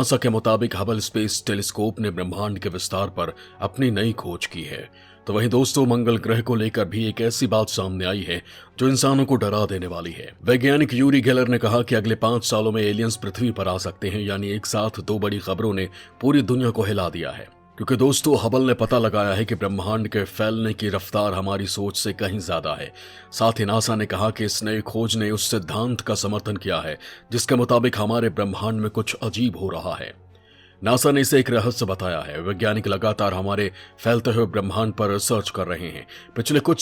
NASA के मुताबिक Hubble space telescope ने ब्रह्मांड के विस्तार पर अपनी नई खोज की है। तो वहीं दोस्तों, मंगल ग्रह को लेकर भी एक ऐसी बात सामने आई है जो इंसानों को डरा देने वाली है। वैज्ञानिक यूरी गेलर ने कहा कि अगले 5 सालों में एलियंस पृथ्वी पर आ सकते हैं। यानी एक साथ 2 बड़ी खबरों ने पूरी दुनिया को हिला दिया है। क्योंकि दोस्तों, हबल ने पता लगाया है कि ब्रह्मांड के फैलने की रफ्तार हमारी सोच से कहीं ज्यादा है। साथ ही नासा ने कहा कि इस नई खोज ने उस सिद्धांत का समर्थन किया है जिसके मुताबिक हमारे ब्रह्मांड में कुछ अजीब हो रहा है। नासा ने इसे एक रहस्य बताया है। वैज्ञानिक लगातार हमारे फैलते हुए ब्रह्मांड पर रिसर्च कर रहे हैं। पिछले कुछ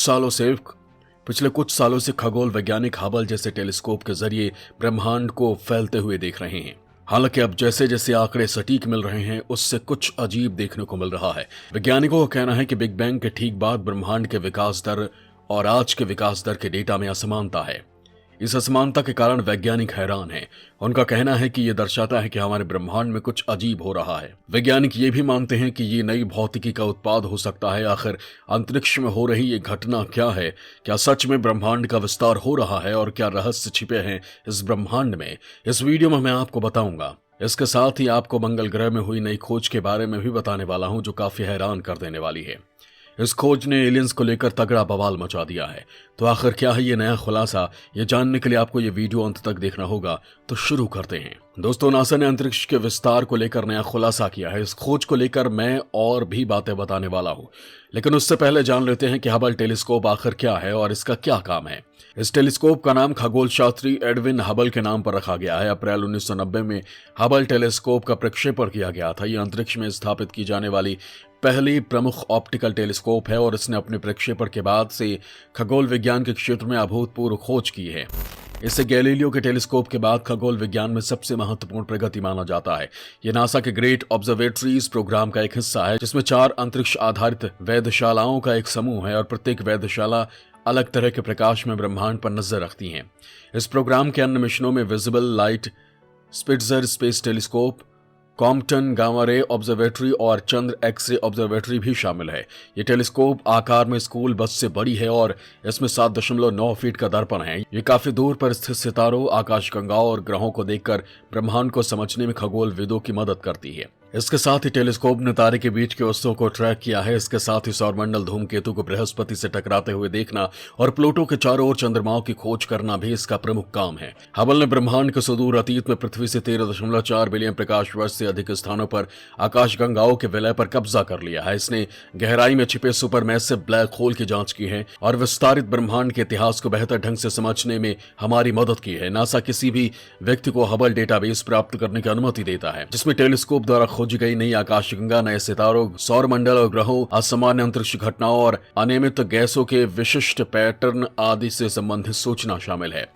सालों से खगोल वैज्ञानिक हबल जैसे टेलीस्कोप के जरिए ब्रह्मांड को फैलते हुए देख रहे हैं। हालांकि अब जैसे जैसे आंकड़े सटीक मिल रहे हैं, उससे कुछ अजीब देखने को मिल रहा है। वैज्ञानिकों का कहना है कि बिग बैंग के ठीक बाद ब्रह्मांड के विकास दर और आज के विकास दर के डेटा में असमानता है। इस असमानता के कारण वैज्ञानिक हैरान हैं। उनका कहना है कि यह दर्शाता है कि हमारे ब्रह्मांड में कुछ अजीब हो रहा है। वैज्ञानिक ये भी मानते हैं कि ये नई भौतिकी का उत्पाद हो सकता है। आखिर अंतरिक्ष में हो रही ये घटना क्या है? क्या सच में ब्रह्मांड का विस्तार हो रहा है और क्या रहस्य छिपे हैं इस ब्रह्मांड में? इस वीडियो में मैं आपको बताऊंगा। इसके साथ ही आपको मंगल ग्रह में हुई नई खोज के बारे में भी बताने वाला हूं जो काफी हैरान कर देने वाली है। इस खोज ने एलियंस को लेकर तगड़ा बवाल मचा दिया है। तो आखिर क्या है ये नया खुलासा? ये जानने के लिए आपको ये वीडियो अंत तक देखना होगा। तो शुरू करते हैं। दोस्तों, नासा ने अंतरिक्ष के विस्तार को लेकर नया खुलासा किया है। इस खोज को लेकर मैं और भी बातें बताने वाला हूं, लेकिन उससे पहले जान लेते हैं कि हबल टेलीस्कोप आखिर क्या है और इसका क्या काम है। इस टेलीस्कोप का नाम खगोल शास्त्री एडविन हबल के नाम पर रखा गया है। अप्रैल 1990 में हबल टेलीस्कोप का प्रक्षेपण किया गया था। यह अंतरिक्ष में स्थापित की जाने वाली पहली प्रमुख ऑप्टिकल टेलीस्कोप है और इसने अपने प्रक्षेपण के बाद से खगोल विज्ञान के क्षेत्र में अभूतपूर्व खोज की है। इसे गैलीलियो के टेलीस्कोप के बाद खगोल विज्ञान में सबसे महत्वपूर्ण प्रगति माना जाता है। यह नासा के ग्रेट ऑब्जर्वेटरीज प्रोग्राम का एक हिस्सा है, जिसमें 4 अंतरिक्ष आधारित वेधशालाओं का एक समूह है और प्रत्येक वेधशाला अलग तरह के प्रकाश में ब्रह्मांड पर नजर रखती हैं। इस प्रोग्राम के अन्य मिशनों में visible light Spitzer space telescope, Compton gamma ray observatory और चंद्र एक्स रे ऑब्जर्वेटरी भी शामिल है। ये टेलीस्कोप आकार में स्कूल बस से बड़ी है और इसमें 7.9 फीट का दर्पण है। ये काफी दूर पर स्थित सितारों, आकाशगंगाओं और ग्रहों को देखकर ब्रह्मांड को समझने में खगोलविदों की मदद करती है। इसके साथ ही टेलीस्कोप ने तारे के बीच के वस्तुओं को ट्रैक किया है। इसके साथ ही सौरमंडल धूमकेतु को बृहस्पति से टकराते हुए देखना और प्लूटो के चारों ओर चंद्रमाओं की खोज करना भी इसका प्रमुख काम है। हबल ने ब्रह्मांड के सुदूर अतीत में पृथ्वी से 13.4 बिलियन प्रकाश वर्ष से अधिक स्थानों पर आकाशगंगाओं के विलय पर कब्जा कर लिया है। इसने गहराई में छिपे सुपरमैसिव ब्लैक होल की जांच की है और विस्तारित ब्रह्मांड के इतिहास को बेहतर ढंग से समझने में हमारी मदद की है। नासा किसी भी व्यक्ति को हबल डेटाबेस प्राप्त करने की अनुमति देता है, जिसमें टेलीस्कोप द्वारा खोजी गई नई आकाशगंगा, नए सितारों, सौरमंडल और ग्रहों, असामान्य अंतरिक्ष घटनाओं और अनियमित गैसों के विशिष्ट पैटर्न आदि से संबंधित सूचना शामिल है।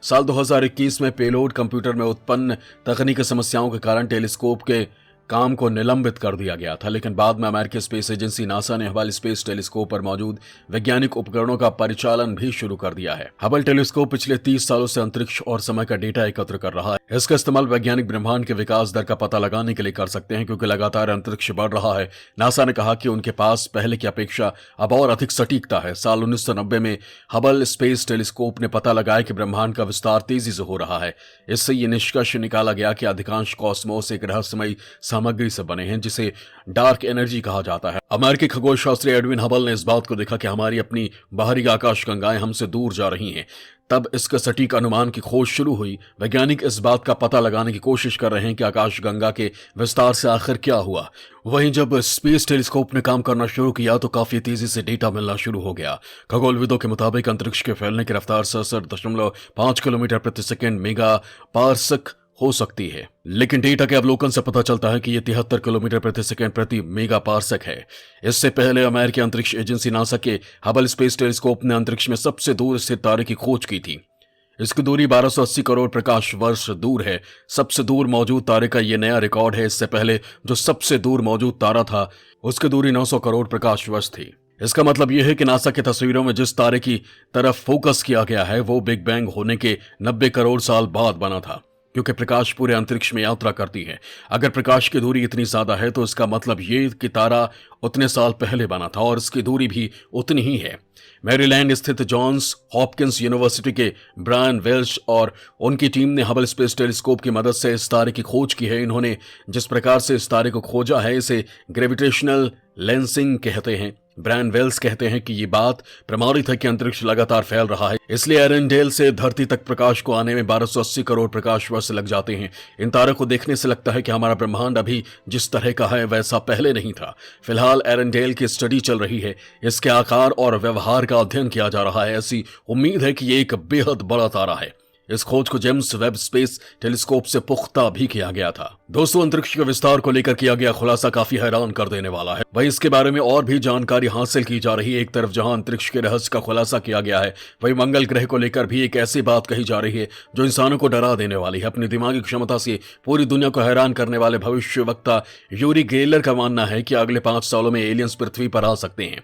साल 2021 में पेलोड कंप्यूटर में उत्पन्न तकनीकी समस्याओं के कारण टेलीस्कोप के काम को निलंबित कर दिया गया था, लेकिन बाद में अमेरिकी स्पेस एजेंसी नासा ने हबल स्पेस टेलीस्कोप पर मौजूद वैज्ञानिक उपकरणों का परिचालन भी शुरू कर दिया है। हबल टेलीस्कोप पिछले 30 सालों से अंतरिक्ष और समय का डेटा एकत्र कर रहा है। इसका इस्तेमाल वैज्ञानिक ब्रह्मांड के विकास दर का पता लगाने के लिए कर सकते हैं, क्योंकि लगातार अंतरिक्ष बढ़ रहा है। नासा ने कहा कि उनके पास पहले की अपेक्षा अब और अधिक सटीकता है। साल 1990 में हबल स्पेस टेलीस्कोप ने पता लगाया कि ब्रह्मांड का विस्तार तेजी से हो रहा है। इससे ये निष्कर्ष निकाला गया कि अधिकांश कॉस्मोस एक रहस्यमयी सामग्री से बने हैं, जिसे डार्क एनर्जी कहा जाता है। अमेरिकी खगोल शास्त्री एडविन हबल ने इस बात को देखा कि हमारी अपनी बाहरी आकाशगंगाएं हमसे दूर जा रही हैं। तब इसका सटीक अनुमान की खोज शुरू हुई। वैज्ञानिक इस बात का पता लगाने की कोशिश कर रहे हैं कि आकाशगंगा के विस्तार से आखिर क्या हुआ। वहीं जब स्पेस टेलीस्कोप ने काम करना शुरू किया तो काफी तेजी से डेटा मिलना शुरू हो गया। खगोलविदों के मुताबिक अंतरिक्ष के फैलने की रफ्तार 67.5 किलोमीटर प्रति सेकेंड मेगा पार्सक हो सकती है, लेकिन डेटा के अवलोकन से पता चलता है कि यह 73 किलोमीटर प्रति सेकेंड प्रति मेगा पार्सक है। इससे पहले अमेरिकी अंतरिक्ष एजेंसी नासा के हबल स्पेस टेलीस्कोप ने अंतरिक्ष में सबसे दूर स्थित तारे की खोज की थी। इसकी दूरी 1280 करोड़ प्रकाश वर्ष दूर है। सबसे दूर मौजूद तारे का यह नया रिकॉर्ड है। इससे पहले जो सबसे दूर मौजूद तारा था उसकी दूरी 900 करोड़ प्रकाश वर्ष थी। इसका मतलब यह है कि नासा की तस्वीरों में जिस तारे की तरफ फोकस किया गया है वो बिग बैंग होने के 90 करोड़ साल बाद बना था। क्योंकि प्रकाश पूरे अंतरिक्ष में यात्रा करती है। अगर प्रकाश की दूरी इतनी ज्यादा है तो इसका मतलब ये कि तारा उतने साल पहले बना था और इसकी दूरी भी उतनी ही है। मैरीलैंड स्थित जॉन्स हॉपकिंस यूनिवर्सिटी के ब्रायन वेल्श और उनकी टीम ने हबल स्पेस टेलीस्कोप की मदद से इस तारे की खोज की है। इन्होंने जिस प्रकार से इस तारे को खोजा है इसे ग्रेविटेशनल लेंसिंग कहते हैं। ब्रायन वेल्स कहते हैं कि ये बात प्रमाणित है कि अंतरिक्ष लगातार फैल रहा है, इसलिए एरेंडेल से धरती तक प्रकाश को आने में 1280 करोड़ प्रकाश वर्ष लग जाते हैं। इन तारों को देखने से लगता है कि हमारा ब्रह्मांड अभी जिस तरह का है वैसा पहले नहीं था। फिलहाल एरेंडेल की स्टडी चल रही है, इसके आकार और व्यवहार का अध्ययन किया जा रहा है। ऐसी उम्मीद है कि ये एक बेहद बड़ा तारा है। इस खोज को जेम्स वेब स्पेस टेलीस्कोप से पुख्ता भी किया गया था। दोस्तों, अंतरिक्ष के विस्तार को लेकर किया गया खुलासा काफी हैरान कर देने वाला है। वहीं इसके बारे में और भी जानकारी हासिल की जा रही है। एक तरफ जहां अंतरिक्ष के रहस्य का खुलासा किया गया है, वहीं मंगल ग्रह को लेकर भी एक ऐसी बात कही जा रही है जो इंसानों को डरा देने वाली है। अपनी दिमागी क्षमता से पूरी दुनिया को हैरान करने वाले भविष्यवक्ता यूरी गेलर का मानना है कि अगले 5 सालों में एलियंस पृथ्वी पर आ सकते हैं।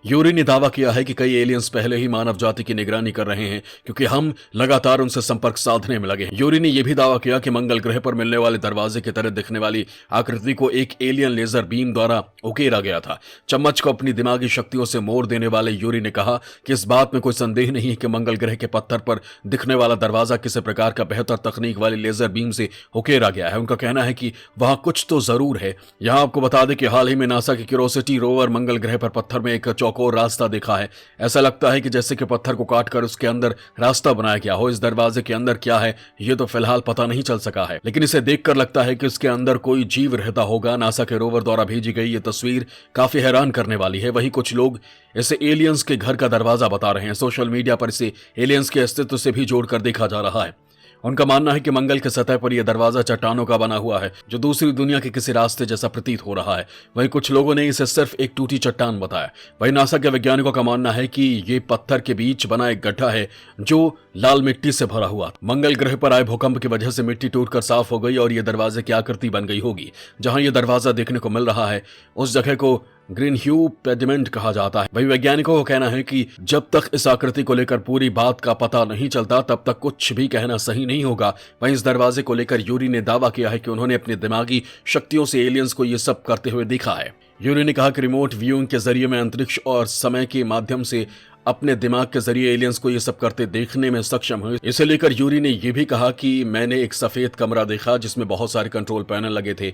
यूरी ने दावा किया है कि कई एलियंस पहले ही मानव जाति की निगरानी कर रहे हैं क्योंकि हम लगातार उनसे संपर्क साधने में लगे हैं। यूरी ने यह भी दावा किया कि मंगल ग्रह पर मिलने वाले दरवाजे की तरह दिखने वाली आकृति को एक एलियन लेजर बीम द्वारा उकेरा गया था। चम्मच को अपनी दिमागी शक्तियों से मोड़ देने वाले यूरी ने कहा कि इस बात में कोई संदेह नहीं है कि मंगल ग्रह के पत्थर पर दिखने वाला दरवाजा किसी प्रकार का बेहतर तकनीक वाली लेजर बीम से उकेरा गया है। उनका कहना है कि वहां कुछ तो जरूर है। यहां आपको बता दें कि हाल ही में नासा की क्यूरोसिटी रोवर मंगल ग्रह पर पत्थर में एक चौकोर रास्ता देखा है। ऐसा लगता है कि जैसे कि पत्थर को काटकर उसके अंदर रास्ता बनाया गया हो। इस दरवाजे के अंदर क्या है ये तो फिलहाल पता नहीं चल सका है, लेकिन इसे देखकर लगता है कि इसके अंदर कोई जीव रहता होगा। नासा के रोवर द्वारा भेजी गई ये तस्वीर काफी हैरान करने वाली है। वहीं कुछ लोग इसे एलियंस के घर का दरवाजा बता रहे हैं। सोशल मीडिया पर इसे एलियंस के अस्तित्व से भी जोड़कर देखा जा रहा है। उनका मानना है कि मंगल के सतह पर यह दरवाजा चट्टानों का बना हुआ है जो दूसरी दुनिया के किसी रास्ते जैसा प्रतीत हो रहा है। वहीं कुछ लोगों ने इसे सिर्फ एक टूटी चट्टान बताया। वहीं नासा के वैज्ञानिकों का मानना है कि ये पत्थर के बीच बना एक गड्ढा है जो लाल मिट्टी से भरा हुआ। मंगल ग्रह पर आए भूकंप की वजह से मिट्टी टूटकर साफ हो गई और यह दरवाजे की आकृति बन गई होगी। जहां यह दरवाजा देखने को मिल रहा है उस जगह को ग्रीन ह्यू पेडिमेंट कहा जाता है। वही वैज्ञानिकों का कहना है कि जब तक इस आकृति को लेकर पूरी बात का पता नहीं चलता तब तक कुछ भी कहना सही नहीं होगा। वहीं इस दरवाजे को लेकर यूरी ने दावा किया है कि उन्होंने अपनी दिमागी शक्तियों से एलियंस को यह सब करते हुए देखा है। यूरी ने कहा कि रिमोट व्यूइंग के जरिए मैं अंतरिक्ष और समय के माध्यम से अपने दिमाग के जरिए एलियंस को ये सब करते देखने में सक्षम हूं। इसे लेकर यूरी ने यह भी कहा कि मैंने एक सफेद कमरा देखा जिसमें बहुत सारे कंट्रोल पैनल लगे थे।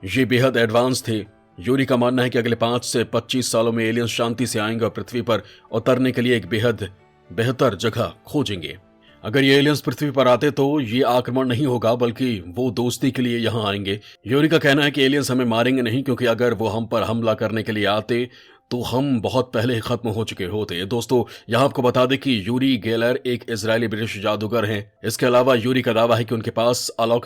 ये बेहद एडवांस थे। यूरी का मानना है कि अगले 5 से 25 सालों में एलियंस शांति से आएंगे और पृथ्वी पर उतरने के लिए एक बेहद बेहतर जगह खोजेंगे। अगर ये एलियंस पृथ्वी पर आते तो ये आक्रमण नहीं होगा बल्कि वो दोस्ती के लिए यहाँ आएंगे। यूरी का कहना है कि एलियंस हमें मारेंगे नहीं क्योंकि अगर वो हम पर हमला करने के लिए आते तो हम बहुत पहले ही खत्म हो चुके होते। दोस्तों, यहाँ आपको बता दें कि यूरी गेलर एक इजरायली ब्रिटिश जादूगर हैं। इसके अलावा यूरी का दावा है कि उनके पास अलौकिक